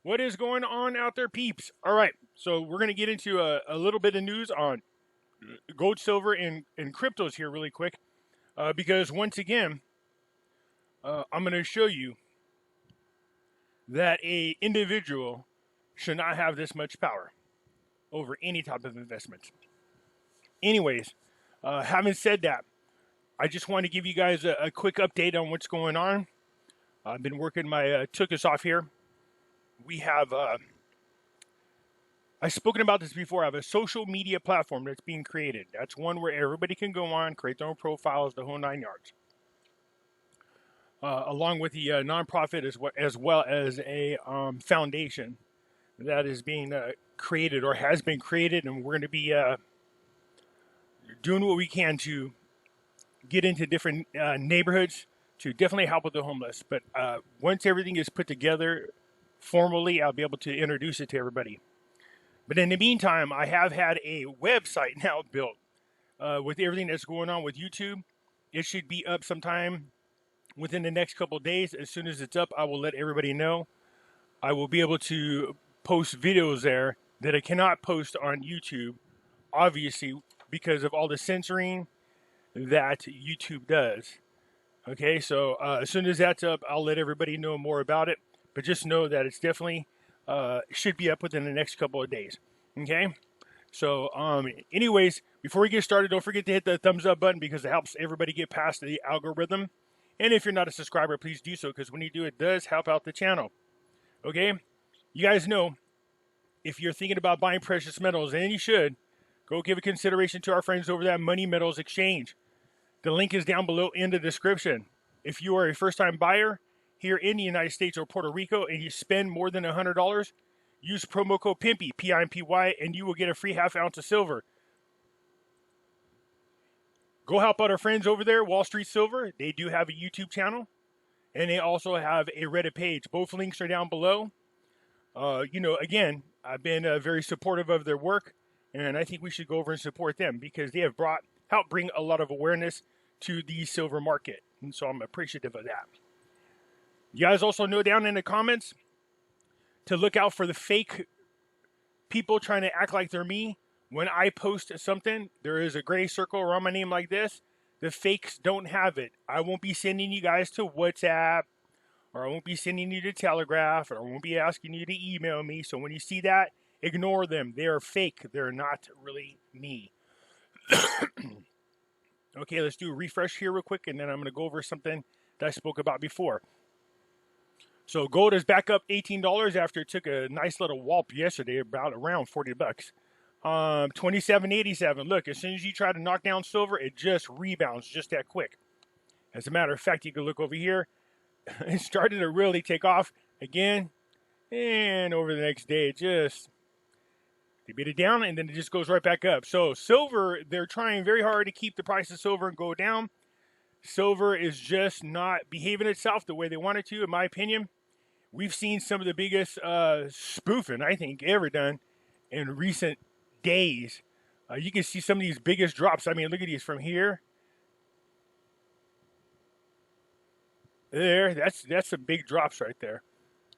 What is going on out there, peeps? All right, so we're going to get into a little bit of news on gold, silver, and cryptos here really quick because once again, I'm going to show you that a individual should not have this much power over any type of investment. Anyways, having said that, I just want to give you guys a quick update on what's going on. I've been working my took us off here. We have, I've spoken about this before. I have a social media platform that's being created. That's one where everybody can go on, create their own profiles, the whole 9 yards. Along with the nonprofit as well as a foundation that is being created or has been created, and we're going to be doing what we can to get into different neighborhoods to definitely help with the homeless. But once everything is put together formally, I'll be able to introduce it to everybody. But in the meantime, I have had a website now built with everything that's going on with YouTube. It should be up sometime within the next couple of days. As soon as it's up, I will let everybody know. I will be able to post videos there that I cannot post on YouTube, obviously, because of all the censoring that YouTube does. Okay, so as soon as that's up, I'll let everybody know more about it. But just know that it's definitely should be up within the next couple of days. Okay, so anyways, before we get started, don't forget to hit the thumbs up button because it helps everybody get past the algorithm. And if you're not a subscriber, please do so, because when you do, it does help out the channel. Okay, you guys know, if you're thinking about buying precious metals, and you should, go give a consideration to our friends over at Money Metals Exchange. The link is down below in the description. If you are a first-time buyer here in the United States or Puerto Rico and you spend more than $100, use promo code Pimpy, P-I-M-P-Y, and you will get a free half ounce of silver. Go help out our friends over there, Wall Street Silver. They do have a YouTube channel, and they also have a Reddit page. Both links are down below. Again, I've been very supportive of their work, and I think we should go over and support them because they have helped bring a lot of awareness to the silver market, and so I'm appreciative of that. You guys also know down in the comments to look out for the fake people trying to act like they're me. When I post something, there is a gray circle around my name like this. The fakes don't have it. I won't be sending you guys to WhatsApp, or I won't be sending you to Telegraph, or I won't be asking you to email me. So when you see that, ignore them. They are fake. They're not really me. Okay, let's do a refresh here real quick, and then I'm going to go over something that I spoke about before. So gold is back up $18 after it took a nice little wallop yesterday, around 40 bucks. 27.87. Look, as soon as you try to knock down silver, it just rebounds just that quick. As a matter of fact, you can look over here. It started to really take off again, and over the next day, they beat it down, and then it just goes right back up. So silver, they're trying very hard to keep the price of silver and go down. Silver is just not behaving itself the way they want it to, in my opinion. We've seen some of the biggest spoofing, I think, ever done in recent days. You can see some of these biggest drops. I mean, look at these from here. There, that's some big drops right there.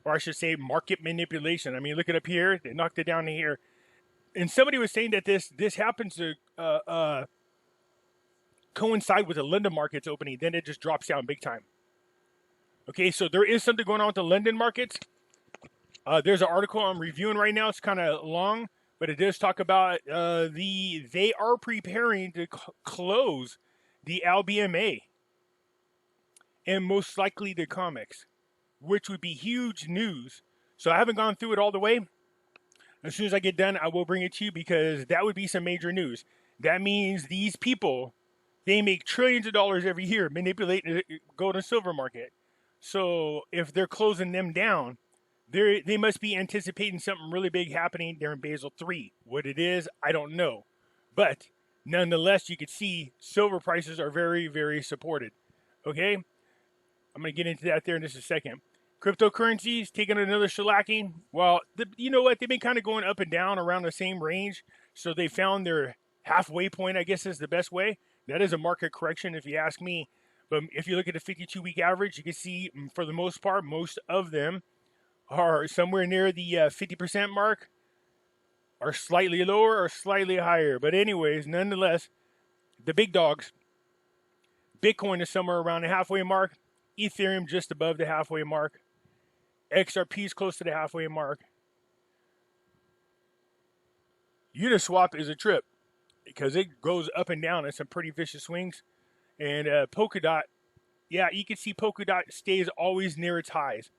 Or I should say market manipulation. I mean, look it up here. They knocked it down to here. And somebody was saying that this happens to coincide with the London markets opening. Then it just drops down big time. Okay, so there is something going on with the London markets. There's an article I'm reviewing right now. It's kind of long, but it does talk about they are preparing to close the LBMA and most likely the comics, which would be huge news. So I haven't gone through it all the way. As soon as I get done, I will bring it to you because that would be some major news. That means these people, they make trillions of dollars every year manipulating the gold and silver market. So if they're closing them down, they must be anticipating something really big happening there in Basel III. What it is, I don't know. But nonetheless, you can see silver prices are very, very supported. Okay? I'm going to get into that there in just a second. Cryptocurrencies taking another shellacking. Well, you know what? They've been kind of going up and down around the same range. So they found their halfway point, I guess is the best way. That is a market correction if you ask me. But if you look at the 52-week average, you can see for the most part, most of them are somewhere near the 50% mark, or slightly lower or slightly higher. But anyways, nonetheless, the big dogs, Bitcoin is somewhere around the halfway mark, Ethereum just above the halfway mark, XRP is close to the halfway mark. Uniswap is a trip because it goes up and down in some pretty vicious swings. And Polkadot, yeah, you can see Polkadot stays always near its highs.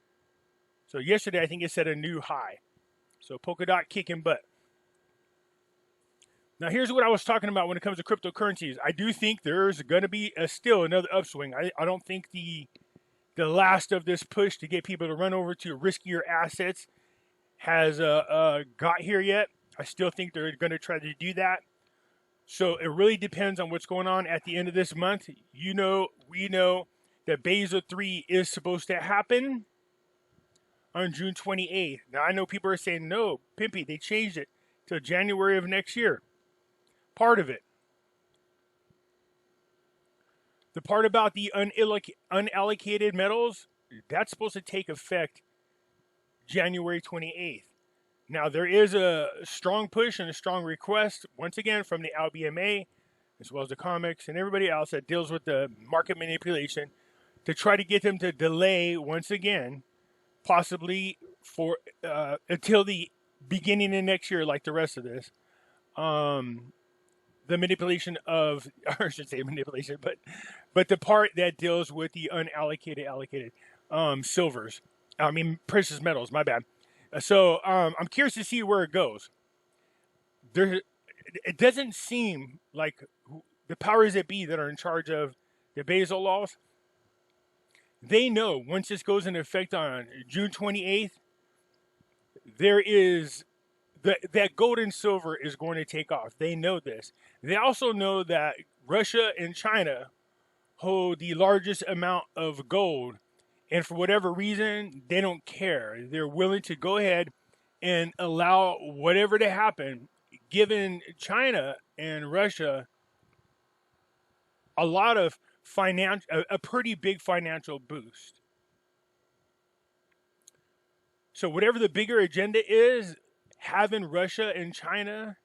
So yesterday, I think it set a new high. So Polkadot kicking butt. Now, here's what I was talking about when it comes to cryptocurrencies. I do think there's going to be still another upswing. I don't think the last of this push to get people to run over to riskier assets has got here yet. I still think they're going to try to do that. So it really depends on what's going on at the end of this month. We know that Basel III is supposed to happen on June 28th. Now, I know people are saying, no, Pimpy, they changed it to January of next year. Part of it. The part about the unallocated metals, that's supposed to take effect January 28th. Now, there is a strong push and a strong request, once again, from the LBMA, as well as the comics and everybody else that deals with the market manipulation, to try to get them to delay, once again, possibly for until the beginning of next year, like the rest of this, the manipulation of, or I should say manipulation, but the part that deals with the allocated silvers. I mean, precious metals, my bad. So I'm curious to see where it goes. It doesn't seem like the powers that be that are in charge of the Basel laws, they know once this goes into effect on June 28th, there is that gold and silver is going to take off. They know this. They also know that Russia and China hold the largest amount of gold, and for whatever reason, they don't care. They're willing to go ahead and allow whatever to happen, giving China and Russia a lot of a pretty big financial boost. So whatever the bigger agenda is, having Russia and China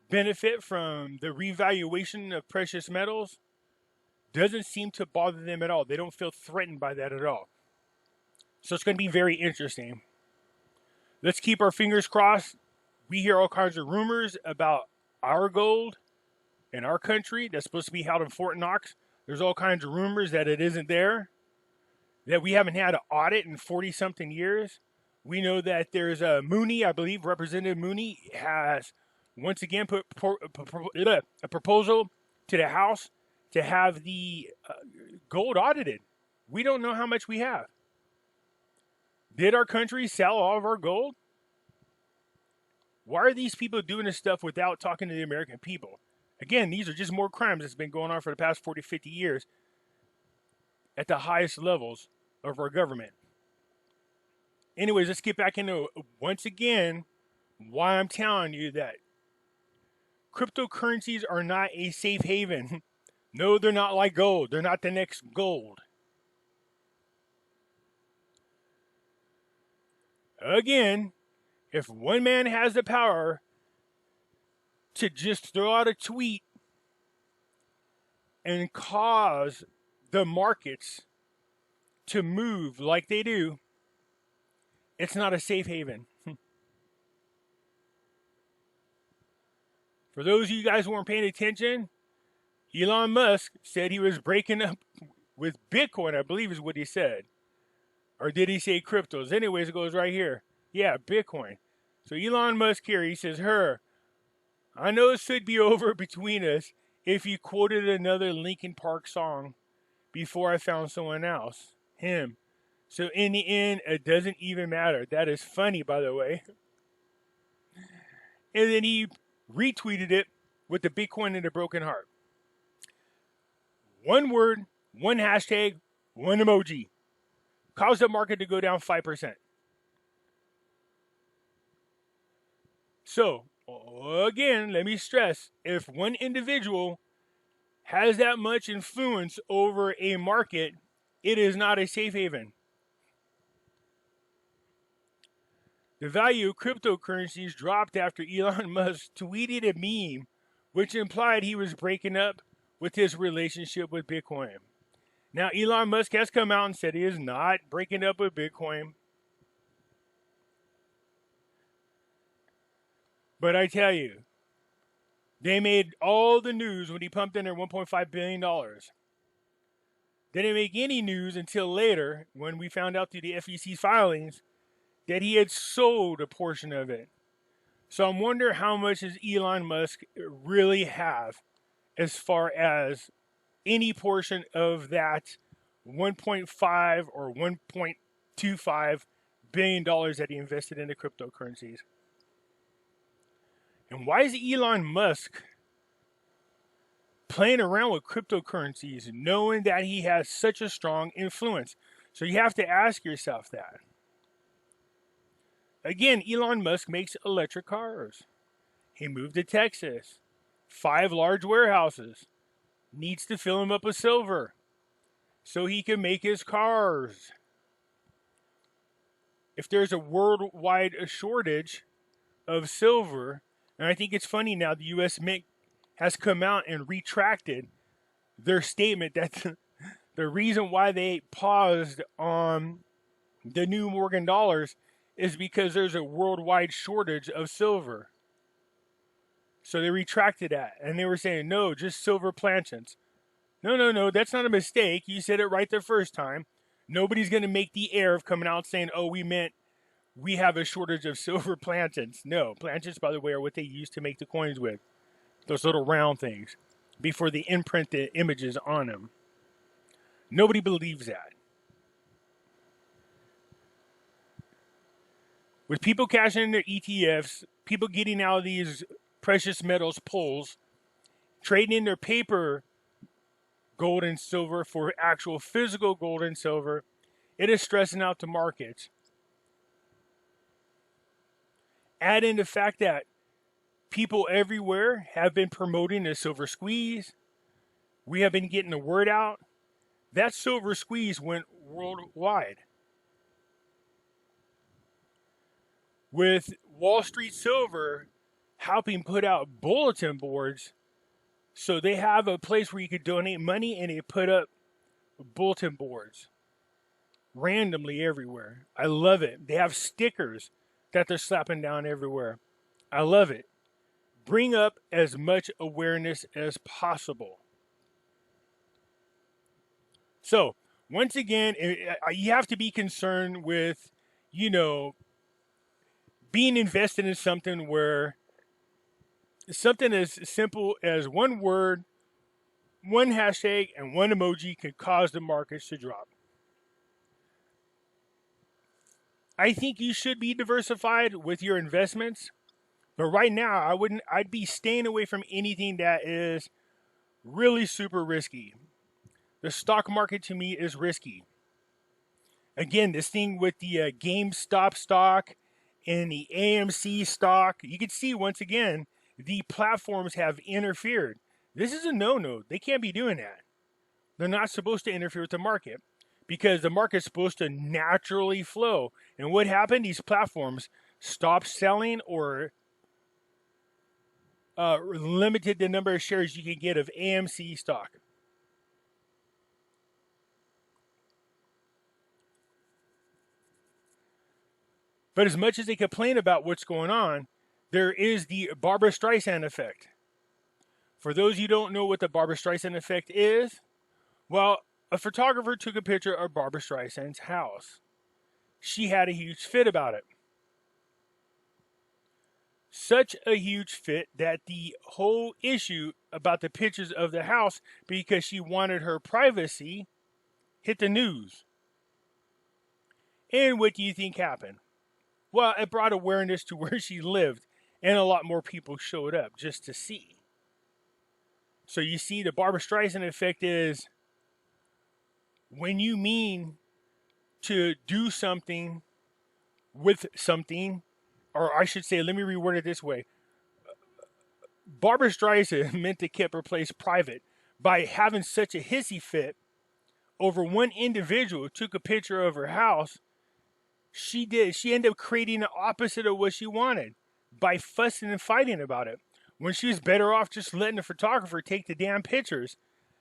benefit from the revaluation of precious metals doesn't seem to bother them at all. They don't feel threatened by that at all. So it's going to be very interesting. Let's keep our fingers crossed. We hear all kinds of rumors about our gold in our country that's supposed to be held in Fort Knox. There's all kinds of rumors that it isn't there, that we haven't had an audit in 40-something years. We know that there's a Mooney, I believe Representative Mooney has once again put a proposal to the House to have the gold audited. We don't know how much we have. Did our country sell all of our gold? Why are these people doing this stuff without talking to the American people? Again, these are just more crimes that's been going on for the past 40, 50 years at the highest levels of our government. Anyways, let's get back into, once again, why I'm telling you that cryptocurrencies are not a safe haven. No, they're not like gold. They're not the next gold. Again, if one man has the power to just throw out a tweet and cause the markets to move like they do, it's not a safe haven. For those of you guys who weren't paying attention, Elon Musk said he was breaking up with Bitcoin, I believe is what he said. Or did he say cryptos? Anyways, it goes right here. Yeah, Bitcoin. So Elon Musk here, he says, I know it should be over between us if you quoted another Linkin Park song before I found someone else. Him. So in the end, it doesn't even matter. That is funny, by the way. And then he retweeted it with the Bitcoin and the broken heart. One word, one hashtag, one emoji. Caused the market to go down 5%. So, again, let me stress, if one individual has that much influence over a market, it is not a safe haven. The value of cryptocurrencies dropped after Elon Musk tweeted a meme which implied he was breaking up with his relationship with Bitcoin. Now, Elon Musk has come out and said he is not breaking up with Bitcoin. But I tell you, they made all the news when he pumped in their $1.5 billion. They didn't make any news until later when we found out through the FEC's filings that he had sold a portion of it. So I'm wondering how much does Elon Musk really have as far as any portion of that 1.5 or 1.25 billion dollars that he invested into cryptocurrencies. And why is Elon Musk playing around with cryptocurrencies knowing that he has such a strong influence? So you have to ask yourself that. Again, Elon Musk makes electric cars. He moved to Texas. 5 large warehouses. Needs to fill them up with silver so he can make his cars. If there's a worldwide shortage of silver, and I think it's funny now the U.S. Mint has come out and retracted their statement that the reason why they paused on the new Morgan dollars is because there's a worldwide shortage of silver. So they retracted that, and they were saying, no, just silver plantains. No, that's not a mistake. You said it right the first time. Nobody's going to make the error of coming out saying, oh, we meant we have a shortage of silver plantains. No, plantains, by the way, are what they use to make the coins with. Those little round things before they imprint the images on them. Nobody believes that. With people cashing in their ETFs, people getting out of these precious metals pools, trading in their paper gold and silver for actual physical gold and silver, it is stressing out the markets. Add in the fact that people everywhere have been promoting the silver squeeze. We have been getting the word out. That silver squeeze went worldwide. With Wall Street Silver helping put out bulletin boards, so they have a place where you could donate money and they put up bulletin boards randomly everywhere. I love it. They have stickers that they're slapping down everywhere. I love it. Bring up as much awareness as possible. So, once again, you have to be concerned with, being invested in something where something as simple as one word, one hashtag, and one emoji can cause the markets to drop. I think you should be diversified with your investments, but right now I'd be staying away from anything that is really super risky. The stock market to me is risky. Again, this thing with the GameStop stock and the AMC stock, you can see once again, the platforms have interfered. This is a no-no. They can't be doing that. They're not supposed to interfere with the market because the market's supposed to naturally flow. And what happened? These platforms stopped selling or limited the number of shares you can get of AMC stock. But as much as they complain about what's going on, there is the Barbra Streisand effect. For those who don't know what the Barbra Streisand effect is, well, a photographer took a picture of Barbra Streisand's house. She had a huge fit about it. Such a huge fit that the whole issue about the pictures of the house, because she wanted her privacy, hit the news. And what do you think happened? Well, it brought awareness to where she lived, and a lot more people showed up just to see. So you see, the Barbra Streisand effect is when you mean to do something with something, or I should say, let me reword it this way. Barbra Streisand meant to keep her place private by having such a hissy fit over one individual who took a picture of her house She did. She ended up creating the opposite of what she wanted by fussing and fighting about it. When she was better off just letting the photographer take the damn pictures,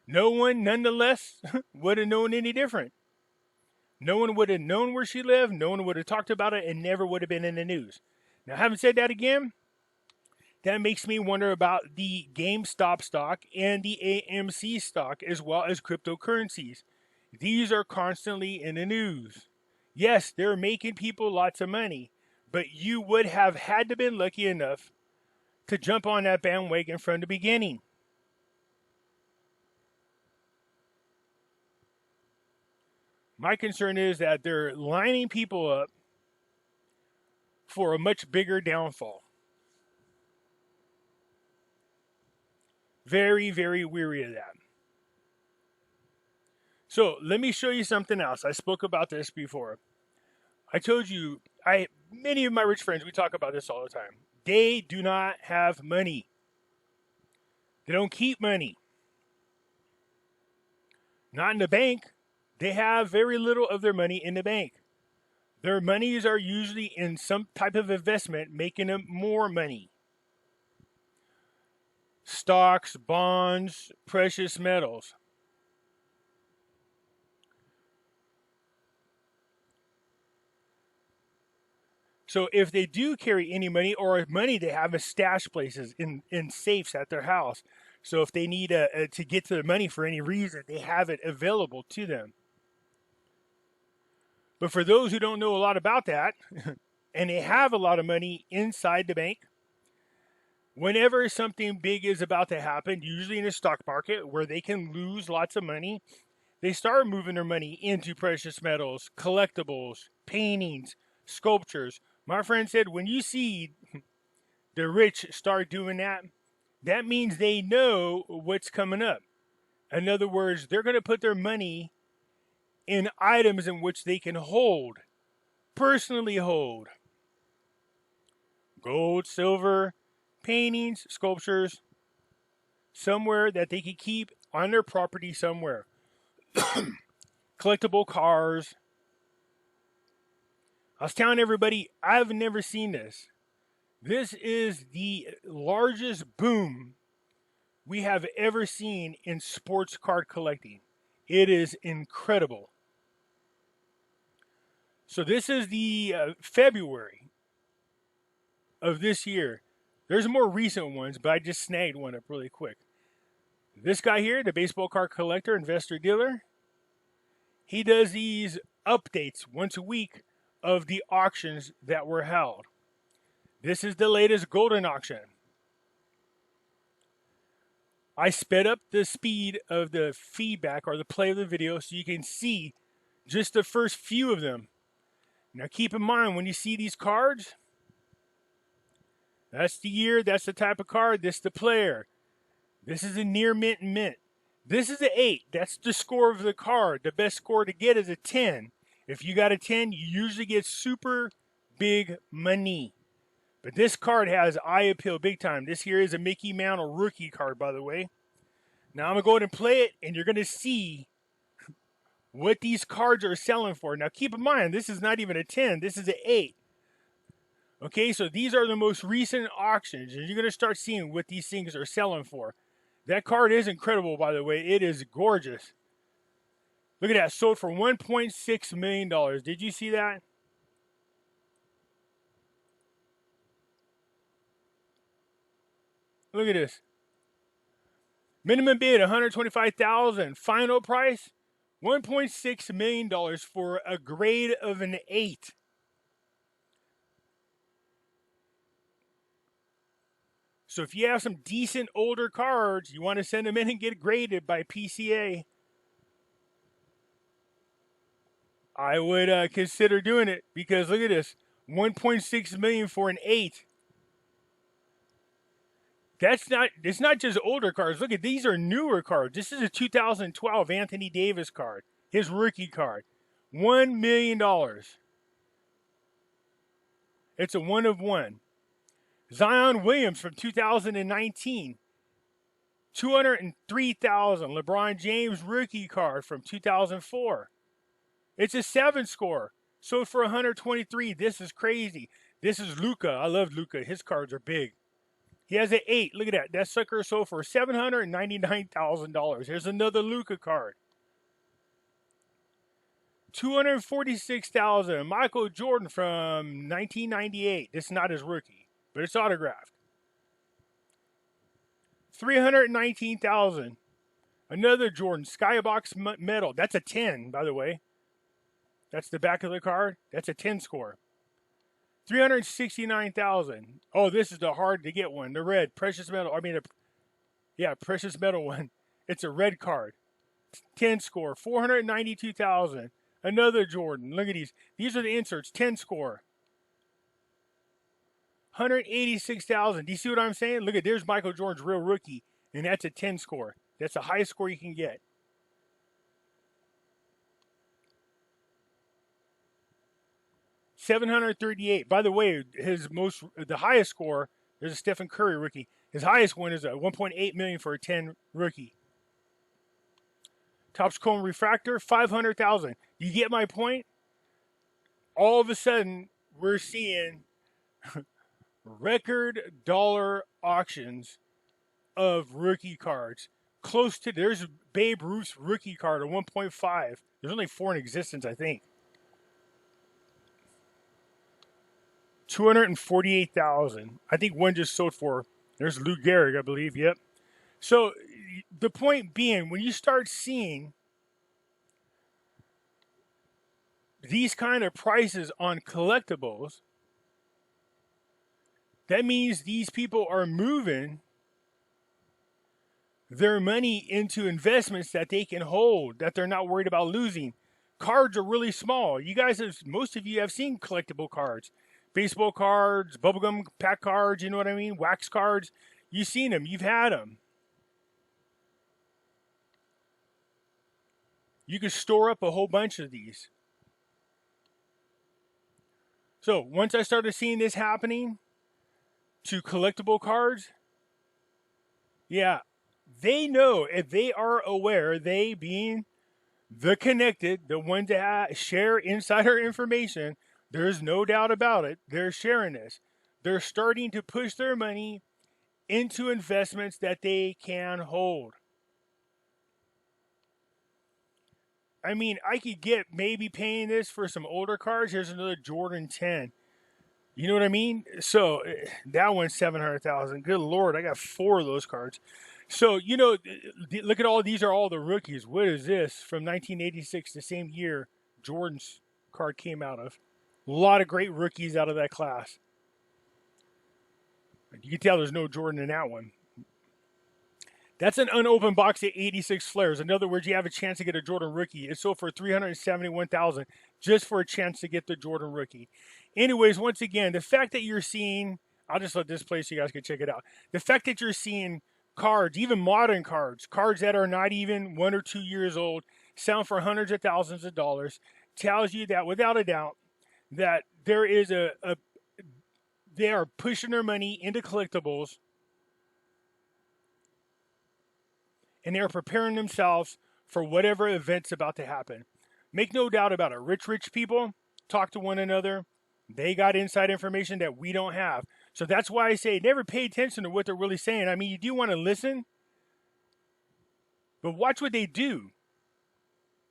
no one, nonetheless, would have known any different. No one would have known where she lived. No one would have talked about it and never would have been in the news. Now, having said that again, that makes me wonder about the GameStop stock and the AMC stock as well as cryptocurrencies. These are constantly in the news. Yes, they're making people lots of money, but you would have had to been lucky enough to jump on that bandwagon from the beginning. My concern is that they're lining people up for a much bigger downfall. Very, very weary of that. So let me show you something else. I spoke about this before. I told you, many of my rich friends, we talk about this all the time. They do not have money. They don't keep money. Not in the bank. They have very little of their money in the bank. Their monies are usually in some type of investment, making them more money. Stocks, bonds, precious metals. So if they do carry any money or money they have in stash places in safes at their house. So if they need to get to the money for any reason, they have it available to them. But for those who don't know a lot about that, and they have a lot of money inside the bank, whenever something big is about to happen, usually in the stock market where they can lose lots of money, they start moving their money into precious metals, collectibles, paintings, sculptures. My friend said when you see the rich start doing that, that means they know what's coming up. In other words, they're going to put their money in items in which they can hold, personally hold. Gold, silver, paintings, sculptures, somewhere that they can keep on their property somewhere. Collectible cars. I was telling everybody, I've never seen this. This is the largest boom we have ever seen in sports card collecting. It is incredible. So this is the February of this year. There's more recent ones, but I just snagged one up really quick. This guy here, the baseball card collector, investor, dealer, he does these updates once a week of the auctions that were held. This is the latest golden auction. I sped up the speed of the feedback or the play of the video so you can see just the first few of them. Now keep in mind, when you see these cards, that's the year, that's the type of card, this is the player. This is a near mint and mint. This is an 8. That's the score of the card. The best score to get is a 10. If you got a 10, you usually get super big money. But this card has eye appeal big time. This here is a Mickey Mantle rookie card, by the way. Now I'm going to go ahead and play it, and you're going to see what these cards are selling for. Now keep in mind, this is not even a 10. This is an 8. Okay, so these are the most recent auctions, and you're going to start seeing what these things are selling for. That card is incredible, by the way. It is gorgeous. Look at that. Sold for $1.6 million. Did you see that? Look at this. Minimum bid, $125,000. Final price, $1.6 million for a grade of an 8. So if you have some decent older cards, you want to send them in and get graded by PCA, I would consider doing it, because look at this, $1.6 million for an 8. It's not just older cards. Look at, these are newer cards. This is a 2012 Anthony Davis card, his rookie card. $1 million. It's a 1 of 1. Zion Williams from 2019, $203,000. LeBron James rookie card from 2004. It's a 7 score. Sold for 123. This is crazy. This is Luca. I love Luca. His cards are big. He has an 8. Look at that. That sucker sold for $799,000. Here's another Luca card. $246,000. Michael Jordan from 1998. This is not his rookie, but it's autographed. $319,000. Another Jordan Skybox Metal. That's a 10, by the way. That's the back of the card. That's a 10 score. $369,000. Oh, this is the hard to get one. The red precious metal. Precious metal one. It's a red card. 10 score. $492,000. Another Jordan. Look at these. These are the inserts. 10 score. $186,000. Do you see what I'm saying? Look at, there's Michael Jordan's real rookie, and that's a 10 score. That's the highest score you can get. $738. By the way, the highest score, there's a Stephen Curry rookie. His highest one is a $1.8 million for a 10 rookie. Topps Chrome Refractor, $500,000. You get my point? All of a sudden, we're seeing record dollar auctions of rookie cards. There's Babe Ruth's rookie card at 1.5. There's only 4 in existence, I think. $248,000. I think one just sold for. There's Lou Gehrig, I believe. Yep. So the point being, when you start seeing these kind of prices on collectibles, that means these people are moving their money into investments that they can hold, that they're not worried about losing. Cards are really small. Most of you have seen collectible cards. Baseball cards, bubblegum pack cards, you know what I mean? Wax cards. You've seen them. You've had them. You can store up a whole bunch of these. So once I started seeing this happening to collectible cards, yeah, they know, if they are aware, they being the connected, the ones that share insider information, there's no doubt about it. They're sharing this. They're starting to push their money into investments that they can hold. I mean, I could get maybe paying this for some older cards. Here's another Jordan 10. You know what I mean? So that one's $700,000. Good Lord, I got 4 of those cards. So, look at all these are all the rookies. What is this? From 1986, the same year Jordan's card came out of. A lot of great rookies out of that class. You can tell there's no Jordan in that one. That's an unopened box at 86 flares. In other words, you have a chance to get a Jordan rookie. It's sold for $371,000 just for a chance to get the Jordan rookie. Anyways, once again, the fact that you're seeing, I'll just let this play so you guys can check it out. The fact that you're seeing cards, even modern cards that are not even 1 or 2 years old, selling for hundreds of thousands of dollars, tells you that without a doubt that there is they are pushing their money into collectibles, and they are preparing themselves for whatever event's about to happen. Make no doubt about it. Rich people talk to one another. They got inside information that we don't have. So that's why I say never pay attention to what they're really saying. I mean, you do want to listen, but watch what they do.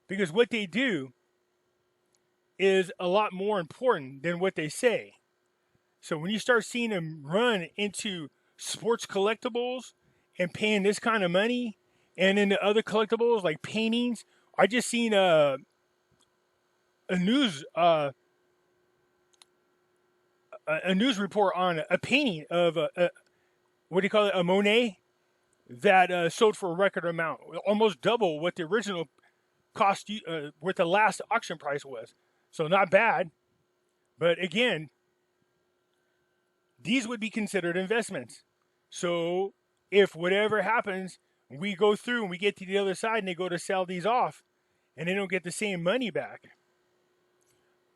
Because what they do is a lot more important than what they say. So when you start seeing them run into sports collectibles and paying this kind of money, and into other collectibles like paintings, I just seen a news report on a painting of a Monet that sold for a record amount, almost double what the original cost, what the last auction price was. So not bad, but again, these would be considered investments. So if whatever happens, we go through and we get to the other side and they go to sell these off and they don't get the same money back,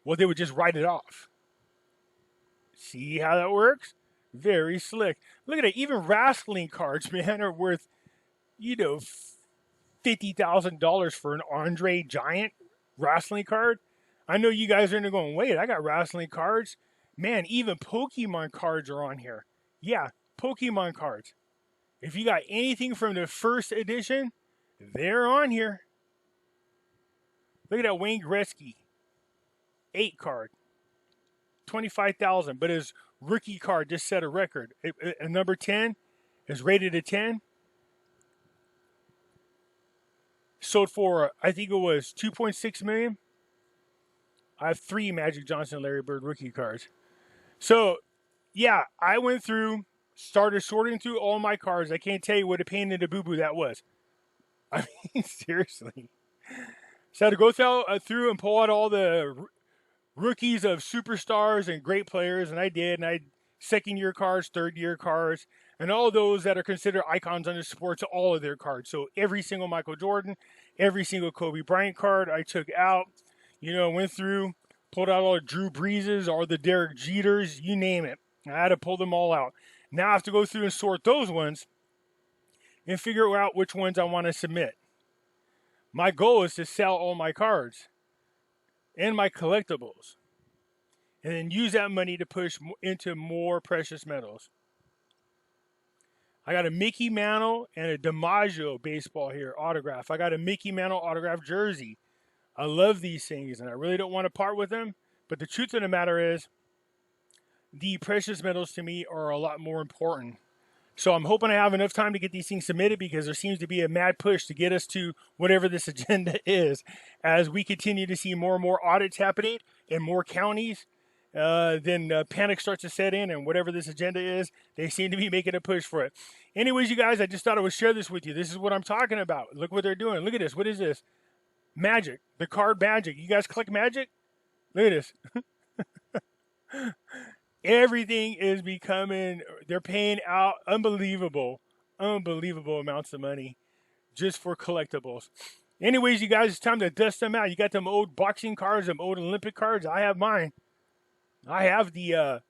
well, they would just write it off. See how that works? Very slick. Look at it. Even wrestling cards, man, are worth, $50,000 for an Andre Giant wrestling card. I know you guys are in there going, wait, I got wrestling cards. Man, even Pokemon cards are on here. Yeah, Pokemon cards. If you got anything from the first edition, they're on here. Look at that Wayne Gretzky 8 card. 25,000, but his rookie card just set a record. A number 10 is rated a 10. Sold for, I think it was 2.6 million. I have 3 Magic Johnson Larry Bird rookie cards. So, yeah, I went through, started sorting through all my cards. I can't tell you what a pain in the boo-boo that was. I mean, seriously. So I had to go through and pull out all the rookies of superstars and great players, and I did. And I had second-year cards, third-year cards, and all those that are considered icons on the sports, all of their cards. So every single Michael Jordan, every single Kobe Bryant card I took out, went through, pulled out all the Drew Breeses, all the Derek Jeters, you name it. I had to pull them all out. Now I have to go through and sort those ones and figure out which ones I want to submit. My goal is to sell all my cards and my collectibles, and then use that money to push into more precious metals. I got a Mickey Mantle and a DiMaggio baseball here, autograph. I got a Mickey Mantle autograph jersey. I love these things, and I really don't want to part with them. But the truth of the matter is, the precious metals to me are a lot more important. So I'm hoping I have enough time to get these things submitted, because there seems to be a mad push to get us to whatever this agenda is. As we continue to see more and more audits happening in more counties, then panic starts to set in, and whatever this agenda is, they seem to be making a push for it. Anyways, you guys, I just thought I would share this with you. This is what I'm talking about. Look what they're doing. Look at this. What is this? Magic. The card Magic. You guys collect Magic? Look at this. Everything is becoming, they're paying out unbelievable amounts of money just for collectibles. Anyways, you guys, it's time to dust them out. You got them old boxing cards, them old Olympic cards. I have mine. I have the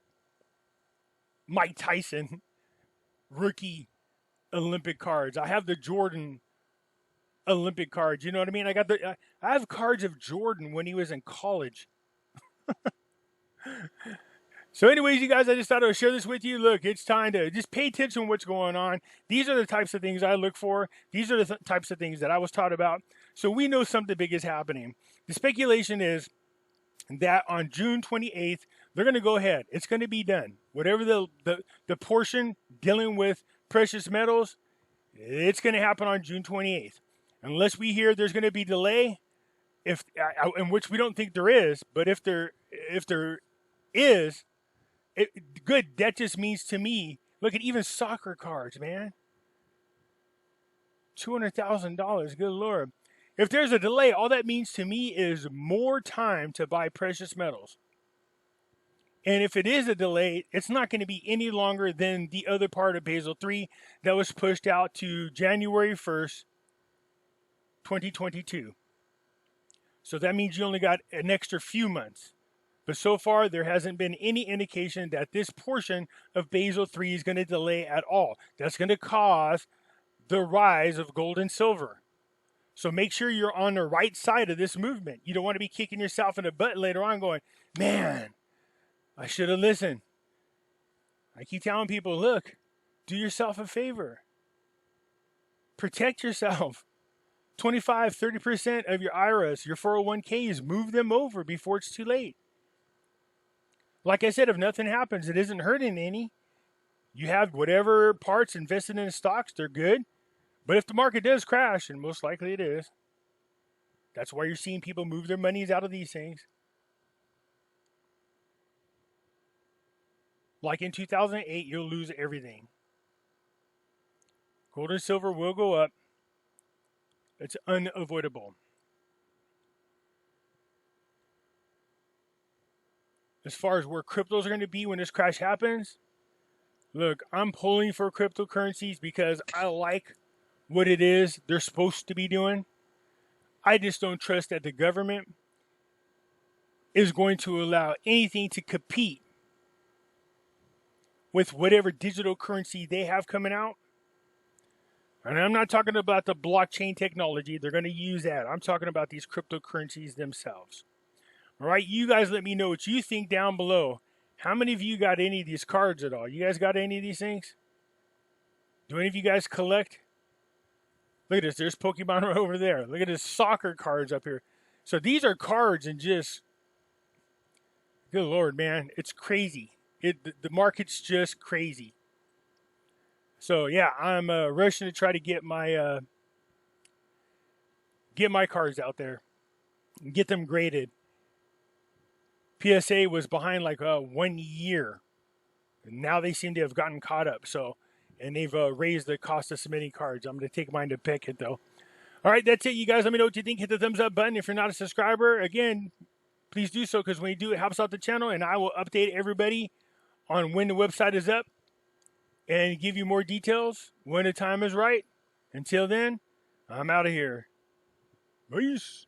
Mike Tyson rookie Olympic cards. I have the Jordan Olympic cards. You know what I mean? I have cards of Jordan when he was in college. So anyways, you guys, I just thought I would share this with you. Look, it's time to just pay attention to what's going on. These are the types of things I look for. These are the types of things that I was taught about. So we know something big is happening. The speculation is that on June 28th, they're going to go ahead. It's going to be done. Whatever the portion dealing with precious metals, it's going to happen on June 28th. Unless we hear there's going to be delay, in which we don't think there is, but if there is, good. That just means to me, look at even soccer cards, man. $200,000. Good Lord. If there's a delay, all that means to me is more time to buy precious metals. And if it is a delay, it's not going to be any longer than the other part of Basel III that was pushed out to January 1st, 2022. So that means you only got an extra few months. But so far, there hasn't been any indication that this portion of Basel III is going to delay at all. That's going to cause the rise of gold and silver. So make sure you're on the right side of this movement. You don't want to be kicking yourself in the butt later on going, man, I should have listened. I keep telling people, look, do yourself a favor. Protect yourself. 25, 30% of your IRAs, your 401ks, move them over before it's too late. Like I said, if nothing happens, it isn't hurting any. You have whatever parts invested in stocks, they're good. But if the market does crash, and most likely it is, that's why you're seeing people move their monies out of these things. Like in 2008, you'll lose everything. Gold and silver will go up. It's unavoidable. As far as where cryptos are going to be when this crash happens, look, I'm pulling for cryptocurrencies because I like what it is they're supposed to be doing. I just don't trust that the government is going to allow anything to compete with whatever digital currency they have coming out. And I'm not talking about the blockchain technology. They're going to use that. I'm talking about these cryptocurrencies themselves. All right, you guys let me know what you think down below. How many of you got any of these cards at all? You guys got any of these things? Do any of you guys collect? Look at this. There's Pokemon right over there. Look at this soccer cards up here. So these are cards and just, good Lord, man, it's crazy. The market's just crazy. So yeah, I'm rushing to try to get my cards out there and get them graded. PSA was behind like 1 year, and now they seem to have gotten caught up. So, and they've raised the cost of submitting cards. I'm going to take mine to Pickett though. All right, that's it, you guys. Let me know what you think. Hit the thumbs up button. If you're not a subscriber, again, please do so, because when you do, it helps out the channel, and I will update everybody on when the website is up and give you more details when the time is right. Until then, I'm out of here. Peace.